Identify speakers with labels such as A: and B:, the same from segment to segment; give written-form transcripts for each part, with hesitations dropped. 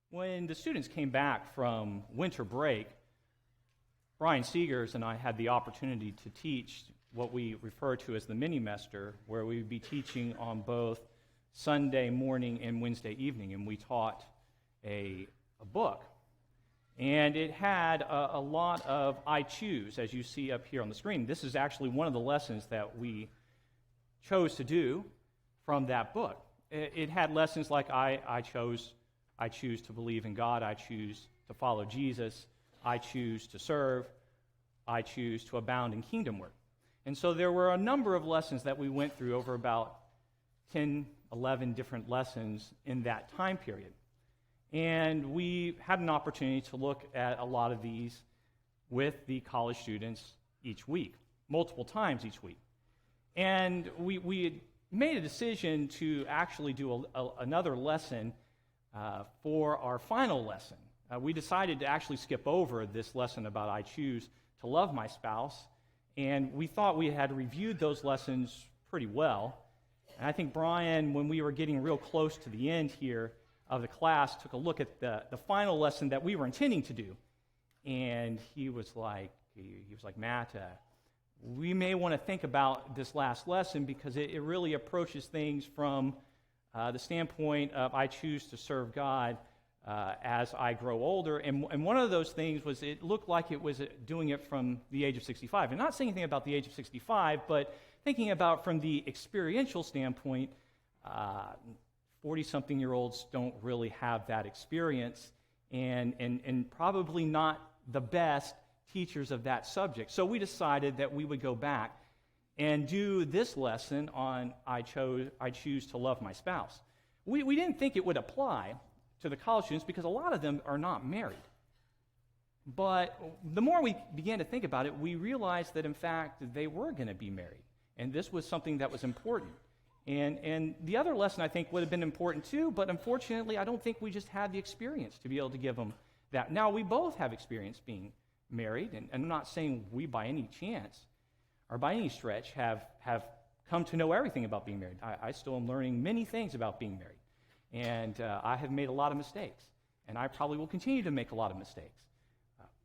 A: When the students came back from winter break, Brian Seegers and I had the opportunity to teach what we refer to as the mini-mester, where we would be teaching on both Sunday morning and Wednesday evening, and we taught a book. And it had a lot of I choose, as you see up here on the screen. This is actually one of the lessons that we chose to do from that book. It had lessons like I choose to believe in God, I choose to follow Jesus, I choose to serve, I choose to abound in kingdom work. And so there were a number of lessons that we went through over about 10, 11 different lessons in that time period. And we had an opportunity to look at a lot of these with the college students each week, multiple times each week. And we had made a decision to actually do another lesson for our final lesson. We decided to actually skip over this lesson about I choose to love my spouse, and we thought we had reviewed those lessons pretty well. And I think Brian, when we were getting real close to the end here of the class, took a look at the final lesson that we were intending to do, and he was like, Matt, we may want to think about this last lesson because it really approaches things from the standpoint of I choose to serve God as I grow older. And one of those things was it looked like it was doing it from the age of 65. And not saying anything about the age of 65, but thinking about from the experiential standpoint, 40-something-year-olds don't really have that experience and probably not the best teachers of that subject. So we decided that we would go back and do this lesson on I choose to love my spouse. We didn't think it would apply to the college students because a lot of them are not married. But the more we began to think about it, we realized that in fact they were going to be married. And this was something that was important. And the other lesson I think would have been important too, but unfortunately I don't think we just had the experience to be able to give them that. Now we both have experience being married, and I'm not saying we by any chance or by any stretch have come to know everything about being married. I still am learning many things about being married. And I have made a lot of mistakes, and I probably will continue to make a lot of mistakes.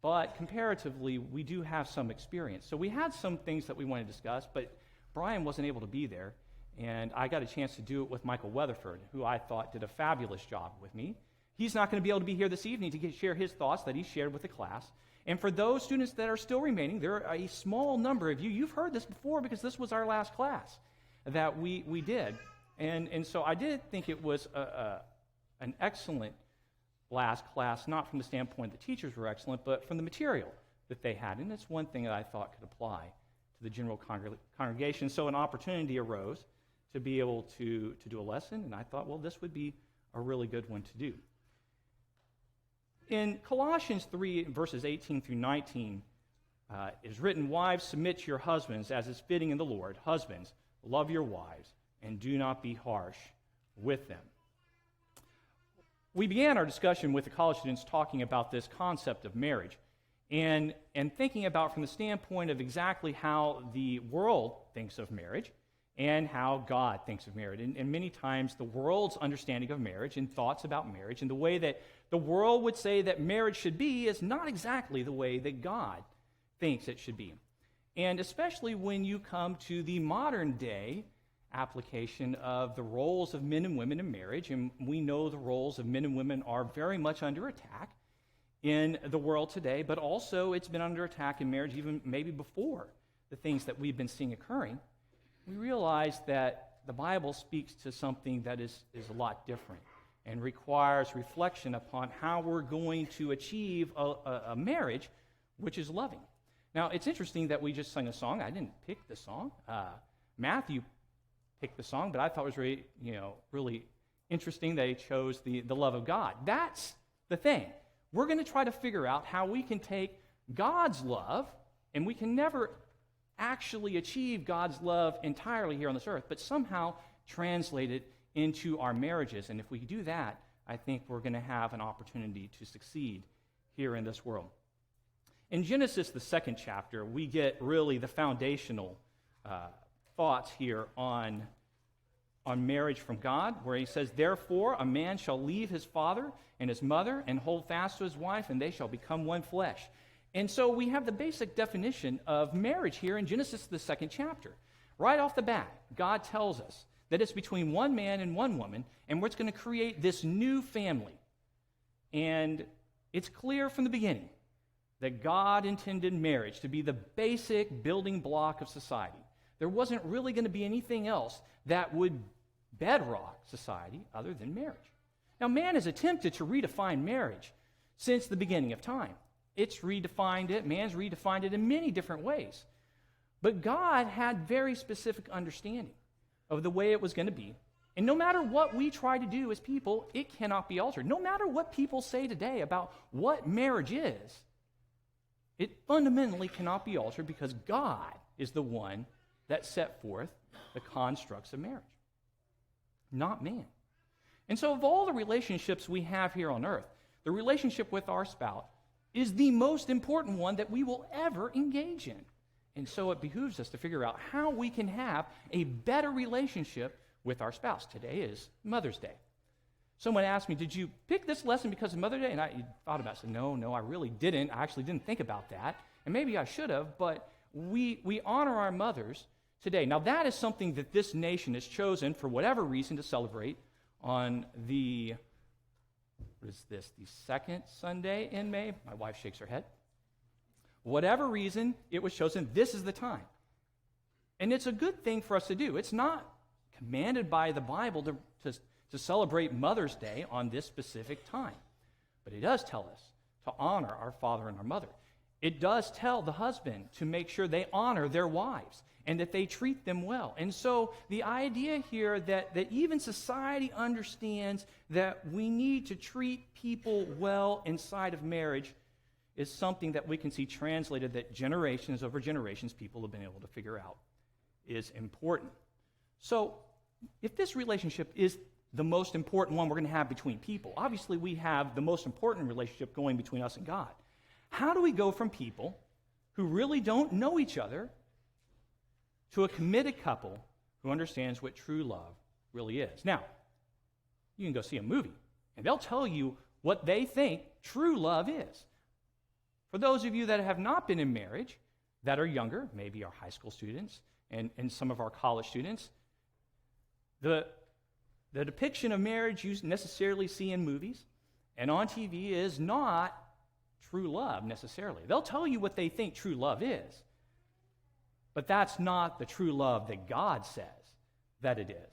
A: But comparatively, we do have some experience. So we had some things that we wanted to discuss, but Brian wasn't able to be there, and I got a chance to do it with Michael Weatherford, who I thought did a fabulous job with me. He's not going to be able to be here this evening to share his thoughts that he shared with the class. And for those students that are still remaining, there are a small number of you. You've heard this before because this was our last class that we did. And so I did think it was an excellent last class, not from the standpoint the teachers were excellent, but from the material that they had. And it's one thing that I thought could apply to the general congregation. So an opportunity arose to be able to do a lesson, and I thought, well, this would be a really good one to do. In Colossians 3, verses 18 through 19, it is written, "Wives, submit to your husbands as is fitting in the Lord. Husbands, love your wives, and do not be harsh with them." We began our discussion with the college students talking about this concept of marriage and thinking about from the standpoint of exactly how the world thinks of marriage and how God thinks of marriage. And many times the world's understanding of marriage and thoughts about marriage and the way that the world would say that marriage should be is not exactly the way that God thinks it should be. And especially when you come to the modern day application of the roles of men and women in marriage, and we know the roles of men and women are very much under attack in the world today, but also it's been under attack in marriage even maybe before the things that we've been seeing occurring. We realize that the Bible speaks to something that is a lot different and requires reflection upon how we're going to achieve a marriage which is loving. Now, it's interesting that we just sang a song. I didn't pick the song. Matthew picked the song, but I thought it was really interesting that he chose the love of God. That's the thing. We're going to try to figure out how we can take God's love, and we can never actually achieve God's love entirely here on this earth, but somehow translate it into our marriages. And if we do that, I think we're going to have an opportunity to succeed here in this world. In Genesis, the 2nd chapter, we get really the foundational thoughts here on on marriage from God, where he says, "Therefore a man shall leave his father and his mother and hold fast to his wife, and they shall become one flesh." And so we have the basic definition of marriage here in Genesis, the 2nd chapter. Right off the bat, God tells us that it's between one man and one woman, and we're going to create this new family. And it's clear from the beginning that God intended marriage to be the basic building block of society. There wasn't really going to be anything else that would bedrock society other than marriage. Now, man has attempted to redefine marriage since the beginning of time. Man's redefined it in many different ways. But God had very specific understanding of the way it was going to be. And no matter what we try to do as people, it cannot be altered. No matter what people say today about what marriage is, it fundamentally cannot be altered because God is the one that set forth the constructs of marriage, not man. And so of all the relationships we have here on earth, the relationship with our spouse is the most important one that we will ever engage in. And so it behooves us to figure out how we can have a better relationship with our spouse. Today is Mother's Day. Someone asked me, "Did you pick this lesson because of Mother's Day?" And I thought about it. I said, no, I really didn't. I actually didn't think about that. And maybe I should have, but we honor our mothers today. Now, that is something that this nation has chosen for whatever reason to celebrate on the second Sunday in May? My wife shakes her head. Whatever reason it was chosen, this is the time. And it's a good thing for us to do. It's not commanded by the Bible to celebrate Mother's Day on this specific time. But it does tell us to honor our father and our mother. It does tell the husband to make sure they honor their wives and that they treat them well. And so the idea here that even society understands that we need to treat people well inside of marriage is something that we can see translated that generations over generations people have been able to figure out is important. So if this relationship is the most important one we're going to have between people, obviously we have the most important relationship going between us and God. How do we go from people who really don't know each other to a committed couple who understands what true love really is? Now, you can go see a movie, and they'll tell you what they think true love is. For those of you that have not been in marriage, that are younger, maybe our high school students and some of our college students, the depiction of marriage you necessarily see in movies and on TV is not true love necessarily. They'll tell you what they think true love is, but that's not the true love that God says that it is.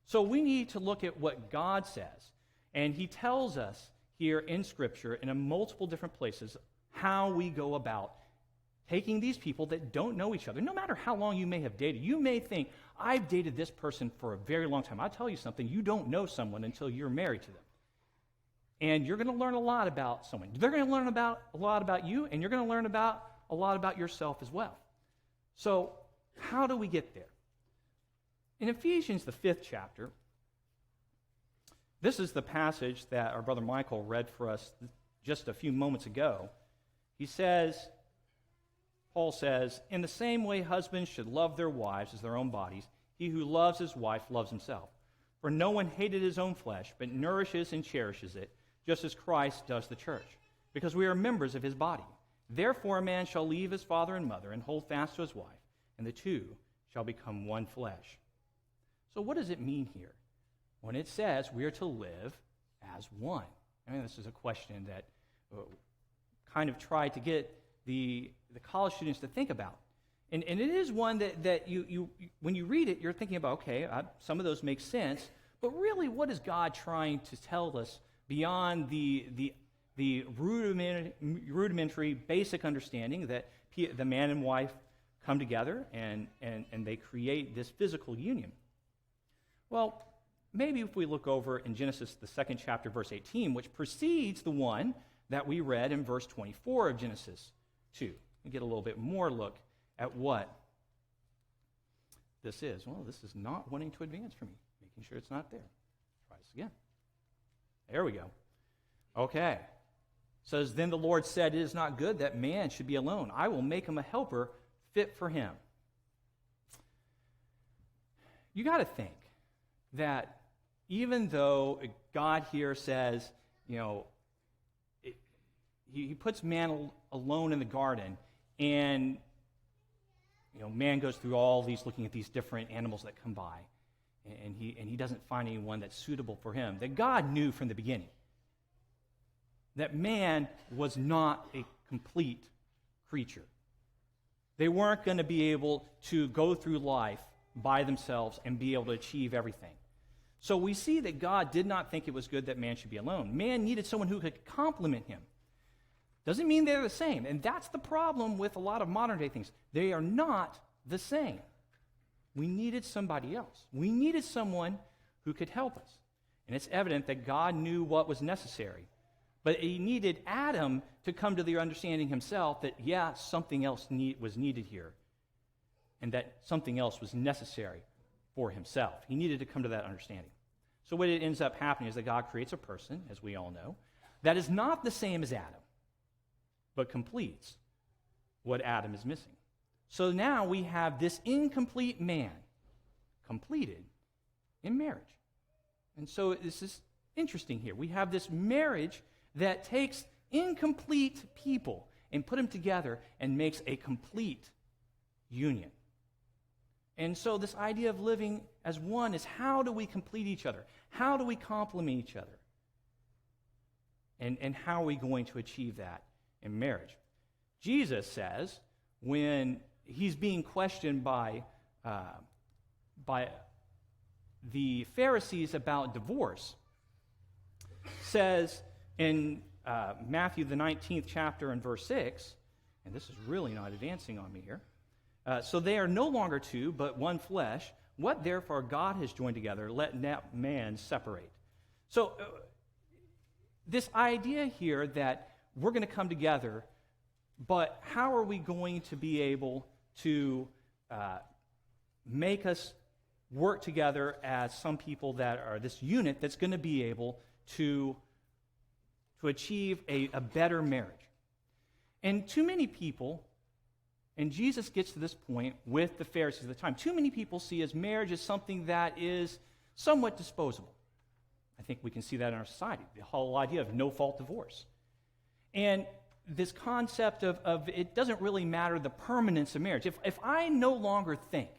A: So we need to look at what God says, and he tells us here in Scripture and in multiple different places how we go about taking these people that don't know each other. No matter how long you may have dated, you may think, I've dated this person for a very long time. I'll tell you something, you don't know someone until you're married to them. And you're going to learn a lot about someone. They're going to learn a lot about you, and you're going to learn a lot about yourself as well. So how do we get there? In Ephesians, the 5th chapter, this is the passage that our brother Michael read for us just a few moments ago. Paul says, "In the same way husbands should love their wives as their own bodies. He who loves his wife loves himself. For no one hated his own flesh, but nourishes and cherishes it, just as Christ does the church, because we are members of his body. Therefore a man shall leave his father and mother and hold fast to his wife, and the two shall become one flesh." So what does it mean here when it says we are to live as one? I mean, this is a question that kind of tried to get the college students to think about. And it is one that you when you read it, you're thinking about, okay, some of those make sense, but really what is God trying to tell us beyond the rudimentary basic understanding that the man and wife come together and they create this physical union? Well, maybe if we look over in Genesis, the 2nd chapter, verse 18, which precedes the one that we read in verse 24 of Genesis 2. We get a little bit more look at what this is. Well, this is not wanting to advance for me, making sure it's not there. Try this again. There we go. Okay. It says, "Then the Lord said, it is not good that man should be alone. I will make him a helper fit for him." You got to think. that even though God here says, he puts man alone in the garden, and man goes through all these, looking at these different animals that come by, and he doesn't find anyone that's suitable for him. That God knew from the beginning that man was not a complete creature. They weren't going to be able to go through life by themselves and be able to achieve everything. So we see that God did not think it was good that man should be alone. Man needed someone who could complement him. Doesn't mean they're the same. And that's the problem with a lot of modern day things. They are not the same. We needed somebody else. We needed someone who could help us. And it's evident that God knew what was necessary. But he needed Adam to come to the understanding himself that, something else was needed here. And that something else was necessary for himself. He needed to come to that understanding. So what it ends up happening is that God creates a person, as we all know, that is not the same as Adam, but completes what Adam is missing. So now we have this incomplete man completed in marriage. And so this is interesting here. We have this marriage that takes incomplete people and put them together and makes a complete union. And so this idea of living as one is, how do we complete each other? How do we complement each other? And how are we going to achieve that in marriage? Jesus says, when he's being questioned by the Pharisees about divorce, says in Matthew the 19th chapter and verse 6, and this is really not advancing on me here, so they are no longer two, but one flesh. What therefore God has joined together, let not man separate. So this idea here that we're going to come together, but how are we going to be able to make us work together as some people that are this unit that's going to be able to achieve a better marriage? And too many people, and Jesus gets to this point with the Pharisees at the time, too many people see as marriage as something that is somewhat disposable. I think we can see that in our society, the whole idea of no-fault divorce. And this concept of it doesn't really matter the permanence of marriage. If I no longer think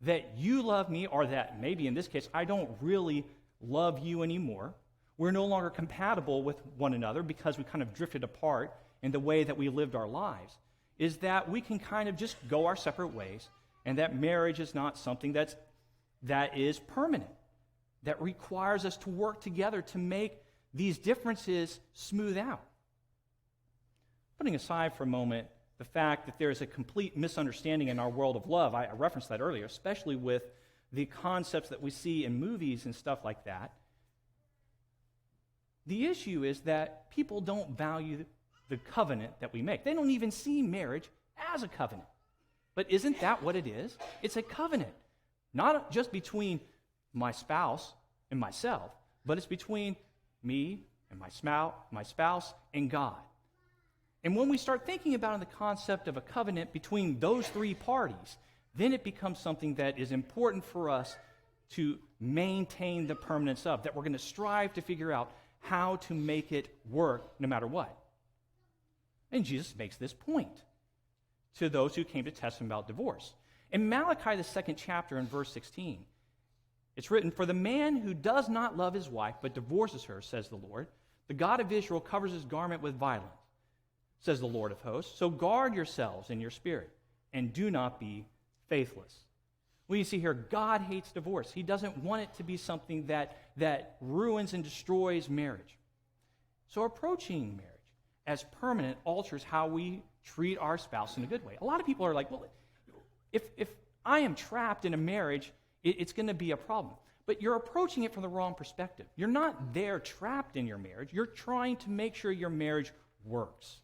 A: that you love me, or that maybe in this case I don't really love you anymore, we're no longer compatible with one another because we kind of drifted apart in the way that we lived our lives, is that we can kind of just go our separate ways, and that marriage is not something that is permanent, that requires us to work together to make these differences smooth out. Putting aside for a moment the fact that there is a complete misunderstanding in our world of love, I referenced that earlier, especially with the concepts that we see in movies and stuff like that. The issue is that people don't value the covenant that we make. They don't even see marriage as a covenant. But isn't that what it is? It's a covenant, not just between my spouse and myself, but it's between me and my spouse and God. And when we start thinking about the concept of a covenant between those three parties, then it becomes something that is important for us to maintain the permanence of, that we're going to strive to figure out how to make it work no matter what. And Jesus makes this point to those who came to test him about divorce. In Malachi, the 2nd chapter, in verse 16, it's written, "For the man who does not love his wife but divorces her, says the Lord, the God of Israel covers his garment with violence, says the Lord of hosts. So guard yourselves in your spirit, and do not be faithless." Well, you see here, God hates divorce. He doesn't want it to be something that ruins and destroys marriage. So approaching marriage as permanent alters how we treat our spouse in a good way. A lot of people are like, well, if I am trapped in a marriage, it's going to be a problem. But you're approaching it from the wrong perspective. You're not there trapped in your marriage. You're trying to make sure your marriage works.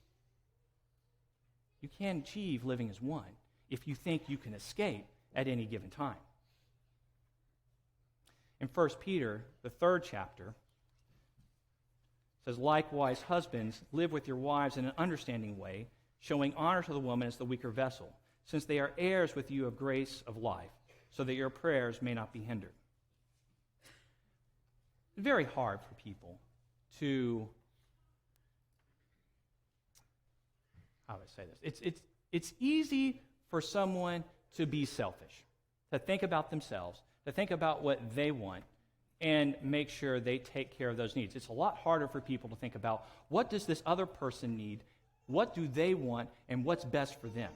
A: You can't achieve living as one if you think you can escape at any given time. In 1 Peter, the 3rd chapter, it says, "Likewise, husbands, live with your wives in an understanding way, showing honor to the woman as the weaker vessel, since they are heirs with you of grace of life, so that your prayers may not be hindered." It's very hard for people to, how do I say this? It's easy for someone to be selfish, to think about themselves, to think about what they want, and make sure they take care of those needs. It's a lot harder for people to think about what does this other person need, what do they want, and what's best for them.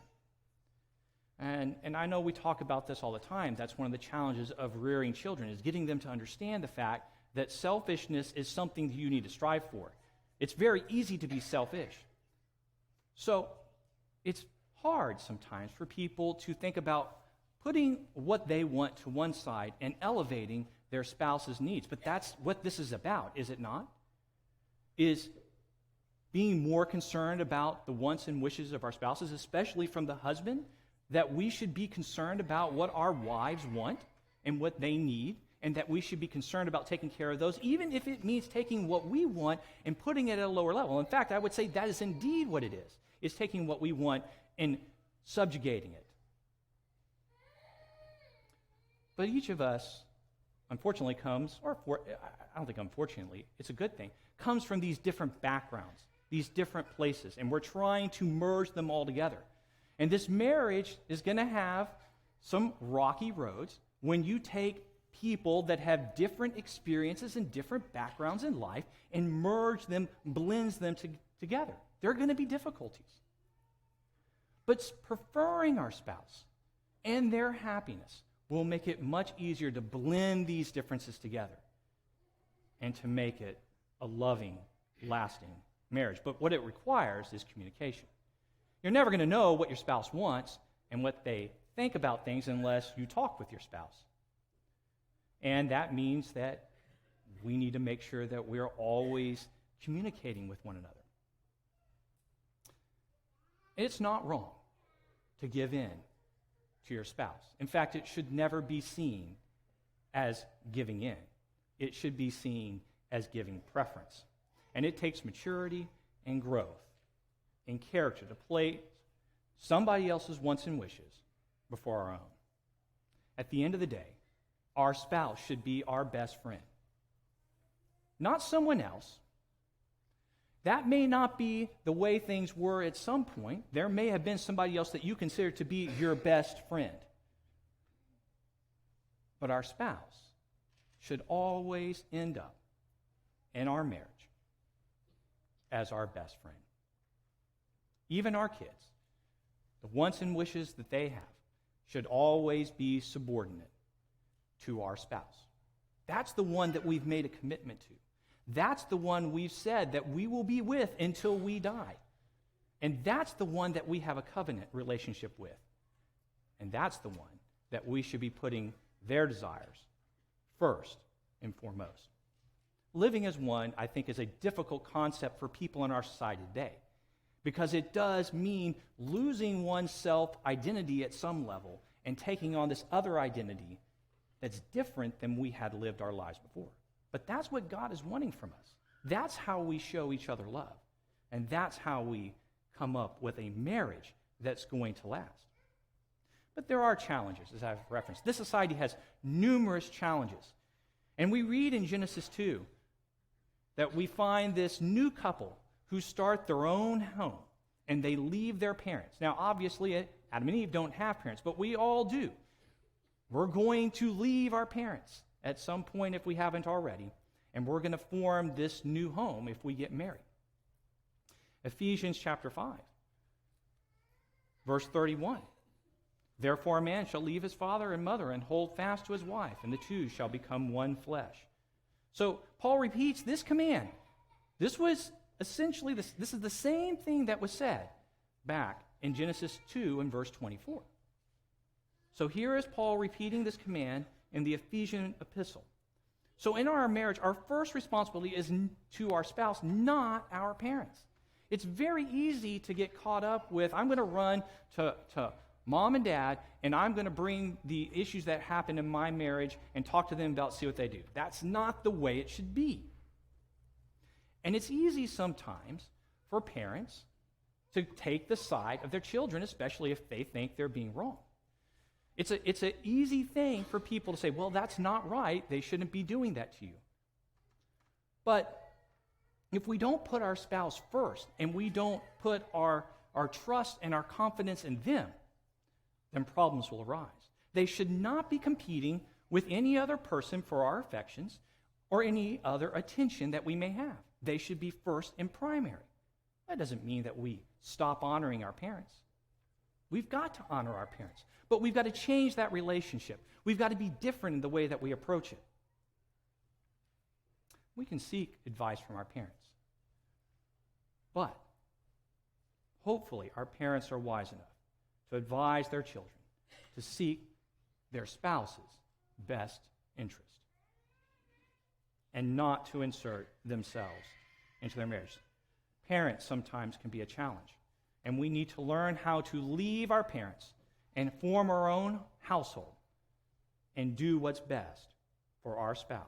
A: And I know we talk about this all the time. That's one of the challenges of rearing children, is getting them to understand the fact that selfishness is something that you need to strive for. It's very easy to be selfish. So it's hard sometimes for people to think about putting what they want to one side and elevating their spouse's needs. But that's what this is about, is it not? Is being more concerned about the wants and wishes of our spouses, especially from the husband, that we should be concerned about what our wives want and what they need, and that we should be concerned about taking care of those, even if it means taking what we want and putting it at a lower level. In fact, I would say that is indeed what it is taking what we want and subjugating it. But each of us, unfortunately, comes, I don't think unfortunately, it's a good thing, comes from these different backgrounds, these different places, and we're trying to merge them all together. And this marriage is going to have some rocky roads when you take people that have different experiences and different backgrounds in life and merge them, blends them together. There are going to be difficulties. But preferring our spouse and their happiness will make it much easier to blend these differences together and to make it a loving, lasting marriage. But what it requires is communication. You're never going to know what your spouse wants and what they think about things unless you talk with your spouse. And that means that we need to make sure that we're always communicating with one another. It's not wrong to give in to your spouse. In fact, it should never be seen as giving in. It should be seen as giving preference. And it takes maturity and growth in character to place somebody else's wants and wishes before our own. At the end of the day, our spouse should be our best friend, not someone else. That may not be the way things were at some point. There may have been somebody else that you consider to be your best friend. But our spouse should always end up in our marriage as our best friend. Even our kids, the wants and wishes that they have, should always be subordinate to our spouse. That's the one that we've made a commitment to. That's the one we've said that we will be with until we die. And that's the one that we have a covenant relationship with. And that's the one that we should be putting their desires first and foremost. Living as one, I think, is a difficult concept for people in our society today, because it does mean losing one's self-identity at some level and taking on this other identity that's different than we had lived our lives before. But that's what God is wanting from us. That's how we show each other love. And that's how we come up with a marriage that's going to last. But there are challenges, as I've referenced. This society has numerous challenges. And we read in Genesis 2 that we find this new couple who start their own home, and they leave their parents. Now, obviously, Adam and Eve don't have parents, but we all do. We're going to leave our parents at some point if we haven't already, and we're going to form this new home if we get married. Ephesians chapter 5, verse 31. Therefore a man shall leave his father and mother and hold fast to his wife, and the two shall become one flesh. So Paul repeats this command. This was essentially, this is the same thing that was said back in Genesis 2 and verse 24. So here is Paul repeating this command in the Ephesian epistle. So in our marriage, our first responsibility is to our spouse, not our parents. It's very easy to get caught up with, I'm going to run to mom and dad, and I'm going to bring the issues that happen in my marriage and talk to them about, see what they do. That's not the way it should be. And it's easy sometimes for parents to take the side of their children, especially if they think they're being wrong. It's an easy thing for people to say, well, that's not right. They shouldn't be doing that to you. But if we don't put our spouse first and we don't put our trust and our confidence in them, then problems will arise. They should not be competing with any other person for our affections or any other attention that we may have. They should be first and primary. That doesn't mean that we stop honoring our parents. We've got to honor our parents, but we've got to change that relationship. We've got to be different in the way that we approach it. We can seek advice from our parents, but hopefully our parents are wise enough to advise their children to seek their spouse's best interest and not to insert themselves into their marriage. Parents sometimes can be a challenge, and we need to learn how to leave our parents and form our own household and do what's best for our spouse.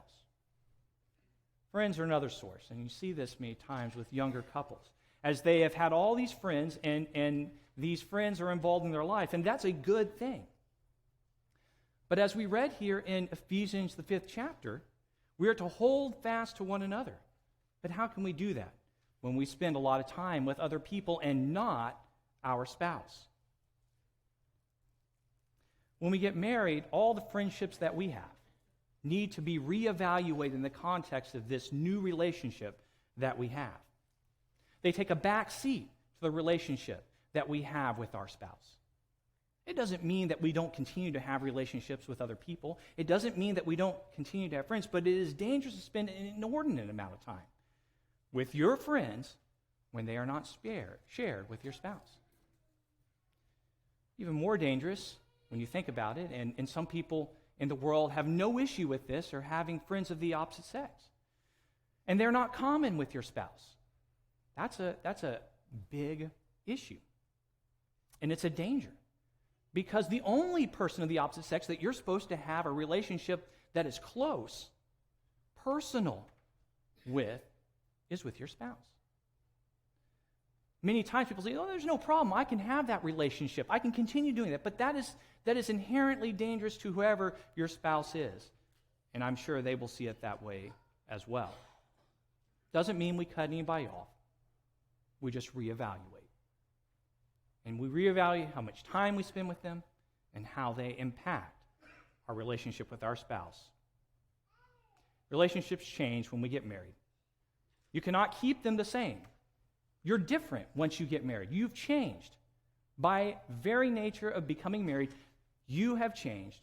A: Friends are another source, and you see this many times with younger couples, as they have had all these friends, and these friends are involved in their life, and that's a good thing. But as we read here in Ephesians, the 5th chapter, we are to hold fast to one another. But how can we do that when we spend a lot of time with other people and not our spouse? When we get married, all the friendships that we have need to be reevaluated in the context of this new relationship that we have. They take a back seat to the relationship that we have with our spouse. It doesn't mean that we don't continue to have relationships with other people. It doesn't mean that we don't continue to have friends, but it is dangerous to spend an inordinate amount of time with your friends when they are not shared with your spouse. Even more dangerous when you think about it, and some people in the world have no issue with this or having friends of the opposite sex. And they're not common with your spouse. That's a big issue. And it's a danger. Because the only person of the opposite sex that you're supposed to have a relationship that is close, personal with, is with your spouse. Many times people say, oh, there's no problem. I can have that relationship. I can continue doing that. But that is inherently dangerous to whoever your spouse is. And I'm sure they will see it that way as well. Doesn't mean we cut anybody off. We just reevaluate. And we reevaluate how much time we spend with them and how they impact our relationship with our spouse. Relationships change when we get married. You cannot keep them the same. You're different once you get married. You've changed. By very nature of becoming married, you have changed,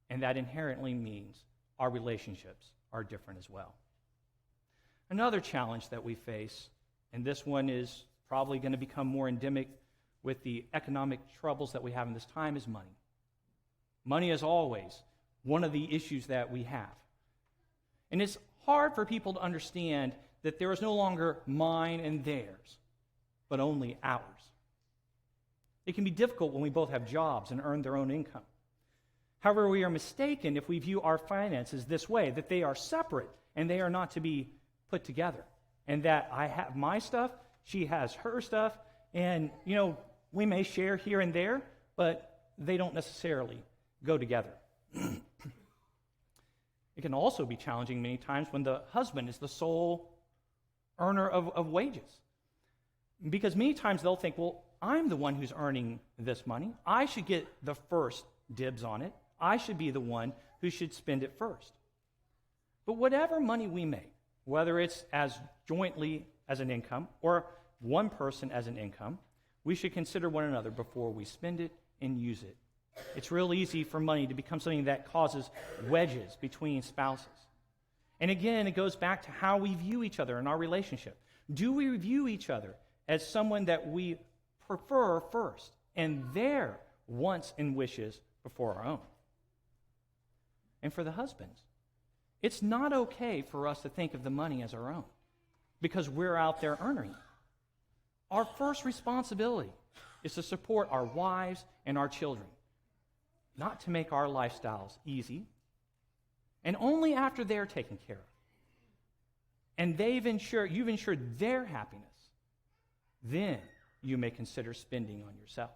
A: and that inherently means our relationships are different as well. Another challenge that we face, and this one is probably going to become more endemic with the economic troubles that we have in this time, is money. Money is always one of the issues that we have. And it's hard for people to understand that there is no longer mine and theirs, but only ours. It can be difficult when we both have jobs and earn their own income. However, we are mistaken if we view our finances this way, that they are separate and they are not to be put together. And that I have my stuff, she has her stuff, and, we may share here and there, but they don't necessarily go together. It can also be challenging many times when the husband is the sole earner of wages. Because many times they'll think, well, I'm the one who's earning this money. I should get the first dibs on it. I should be the one who should spend it first. But whatever money we make, whether it's as jointly as an income or one person as an income, we should consider one another before we spend it and use it. It's real easy for money to become something that causes wedges between spouses. And again, it goes back to how we view each other in our relationship. Do we view each other as someone that we prefer first and their wants and wishes before our own? And for the husbands, it's not okay for us to think of the money as our own because we're out there earning. Our first responsibility is to support our wives and our children, not to make our lifestyles easy, and only after they're taken care of. And you've ensured their happiness, then you may consider spending on yourself.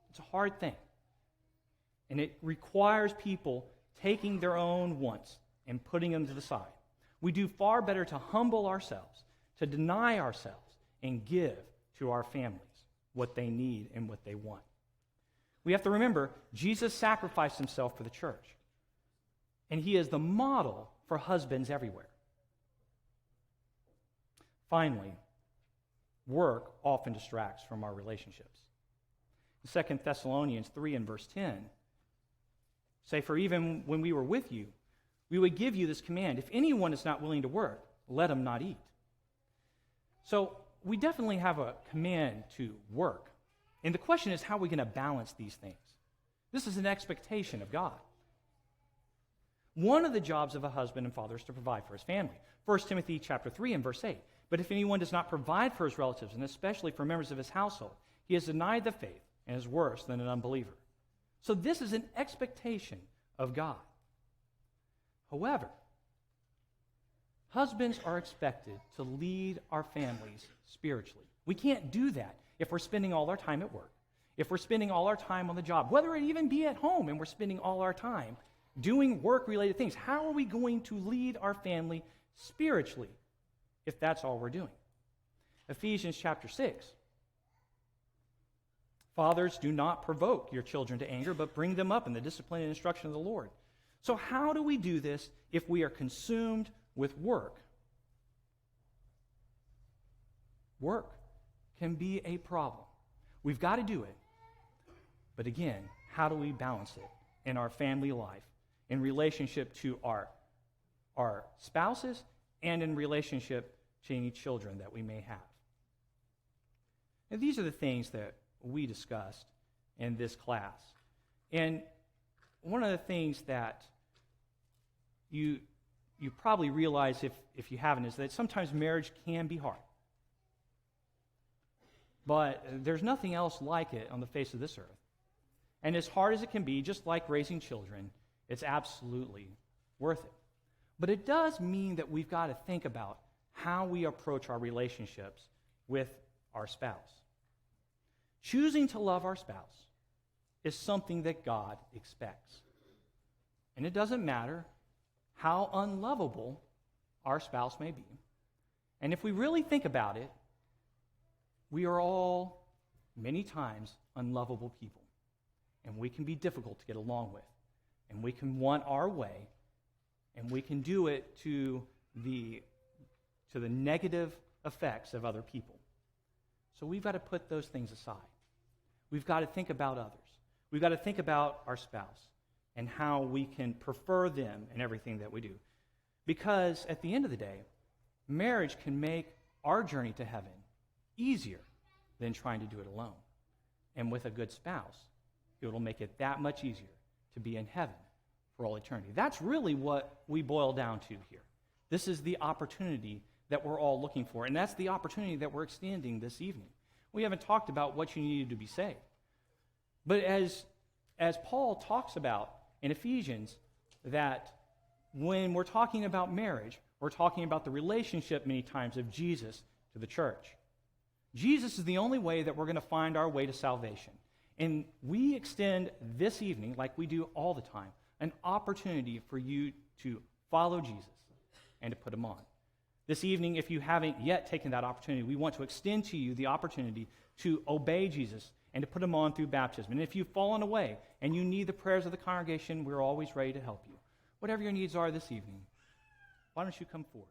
A: It's a hard thing. And it requires people taking their own wants and putting them to the side. We do far better to humble ourselves, to deny ourselves, and give to our families what they need and what they want. We have to remember, Jesus sacrificed himself for the church, and he is the model for husbands everywhere. Finally, work often distracts from our relationships. In 2 Thessalonians 3 and verse 10, say, "For even when we were with you, we would give you this command, if anyone is not willing to work, let him not eat." So we definitely have a command to work. And the question is, how are we going to balance these things? This is an expectation of God. One of the jobs of a husband and father is to provide for his family. 1 Timothy chapter 3 and verse 8. "But if anyone does not provide for his relatives, and especially for members of his household, he has denied the faith and is worse than an unbeliever." So this is an expectation of God. However, husbands are expected to lead our families spiritually. We can't do that if we're spending all our time at work, if we're spending all our time on the job, whether it even be at home and we're spending all our time doing work-related things. How are we going to lead our family spiritually if that's all we're doing? Ephesians chapter 6. "Fathers, do not provoke your children to anger, but bring them up in the discipline and instruction of the Lord." So how do we do this if we are consumed with work? Work can be a problem. We've got to do it. But again, how do we balance it in our family life, in relationship to our spouses, and in relationship to any children that we may have? And these are the things that we discussed in this class. And one of the things that you probably realize, if you haven't, is that sometimes marriage can be hard. But there's nothing else like it on the face of this earth. And as hard as it can be, just like raising children, it's absolutely worth it. But it does mean that we've got to think about how we approach our relationships with our spouse. Choosing to love our spouse is something that God expects. And it doesn't matter how unlovable our spouse may be. And if we really think about it, we are all, many times, unlovable people. And we can be difficult to get along with. And we can want our way. And we can do it to the negative effects of other people. So we've got to put those things aside. We've got to think about others. We've got to think about our spouse and how we can prefer them in everything that we do. Because at the end of the day, marriage can make our journey to heaven easier than trying to do it alone. And with a good spouse, it will make it that much easier to be in heaven for all eternity. That's really what we boil down to here. This is the opportunity that we're all looking for, and that's the opportunity that we're extending this evening. We haven't talked about what you needed to be saved. But as Paul talks about in Ephesians, that when we're talking about marriage, we're talking about the relationship many times of Jesus to the church. Jesus is the only way that we're going to find our way to salvation. And we extend this evening, like we do all the time, an opportunity for you to follow Jesus and to put him on. This evening, if you haven't yet taken that opportunity, we want to extend to you the opportunity to obey Jesus and to put him on through baptism. And if you've fallen away and you need the prayers of the congregation, we're always ready to help you. Whatever your needs are this evening, why don't you come forward?